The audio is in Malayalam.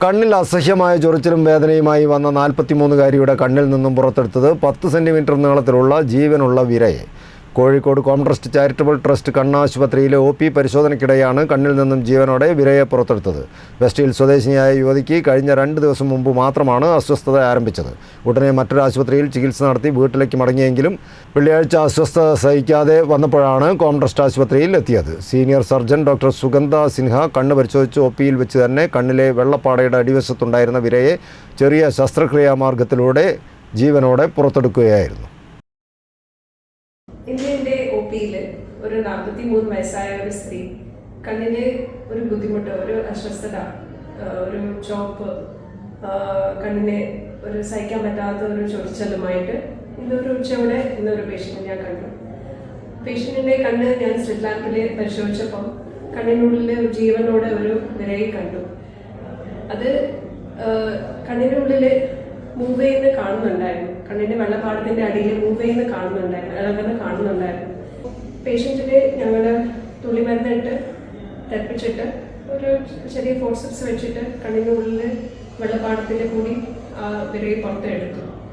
കണ്ണിൽ അസഹ്യമായ ചൊറിച്ചിലും വേദനയുമായി വന്ന 43-കാരിയുടെ കണ്ണിൽ നിന്നും പുറത്തെടുത്തത് 10 സെൻറ്റിമീറ്റർ നീളത്തിലുള്ള ജീവനുള്ള വിരയെ. കോഴിക്കോട് കോംട്രസ്റ്റ് ചാരിറ്റബിൾ ട്രസ്റ്റ് കണ്ണാശുപത്രിയിലെ OP പരിശോധനയ്ക്കിടെയാണ് കണ്ണിൽ നിന്നും ജീവനോടെ വിരയെ പുറത്തെടുത്തത്. വെസ്റ്റ് ഹിൽ സ്വദേശിനിയായ യുവതിക്ക് കഴിഞ്ഞ 2 ദിവസം മുമ്പ് മാത്രമാണ് അസ്വസ്ഥത ആരംഭിച്ചത്. ഉടനെ മറ്റൊരു ആശുപത്രിയിൽ ചികിത്സ നടത്തി വീട്ടിലേക്ക് മടങ്ങിയെങ്കിലും വെള്ളിയാഴ്ച അസ്വസ്ഥത സഹിക്കാതെ വന്നപ്പോഴാണ് കോംട്രസ്റ്റ് ആശുപത്രിയിൽ എത്തിയത്. സീനിയർ സർജൻ ഡോക്ടർ സുഗന്ധ സിൻഹ കണ്ണ് പരിശോധിച്ച് OPയിൽ വെച്ച് തന്നെ കണ്ണിലെ വെള്ളപ്പാടയുടെ അടിവശത്തുണ്ടായിരുന്ന വിരയെ ചെറിയ ശസ്ത്രക്രിയാ മാർഗത്തിലൂടെ ജീവനോടെ പുറത്തെടുക്കുകയായിരുന്നു. ഇന്ത്യൻ്റെ OPയിൽ ഒരു 43 വയസ്സായ ഒരു സ്ത്രീ കണ്ണിന് ഒരു ബുദ്ധിമുട്ട്, ഒരു അസ്വസ്ഥത, ഒരു ചോപ്പ്, കണ്ണിന് ഒരു സഹിക്കാൻ പറ്റാത്ത ഒരു ചൊറിച്ചലുമായിട്ട് ഇന്നൊരു ഉച്ചയോടെ ഇന്നൊരു പേഷ്യൻറ്റ് ഞാൻ കണ്ടു. പേഷ്യൻറ്റിൻ്റെ കണ്ണ് ഞാൻ സ്ലിറ്റ് ലാമ്പിൽ പരിശോധിച്ചപ്പം കണ്ണിനുള്ളിൽ ഒരു ജീവനോടെ ഒരു വിരയെ കണ്ടു. അത് കണ്ണിനുള്ളിൽ മൂവ് ചെയ്യുന്ന കാണുന്നുണ്ടായിരുന്നു. കണ്ണിൻ്റെ വെള്ളപ്പാടത്തിൻ്റെ അടിയിൽ മൂവ് ചെയ്യുന്ന കാണുന്നുണ്ടായിരുന്നു. പേഷ്യൻറ്റിനെ ഞങ്ങൾ തുള്ളിമരുന്നിട്ട് തെറിപ്പിച്ചിട്ട് ഒരു ചെറിയ ഫോർസെപ്സ് വെച്ചിട്ട് കണ്ണിനുള്ളിൽ വെള്ളപ്പാടത്തിൻ്റെ കൂടി ആ വിരയെ പുറത്തെടുത്തു.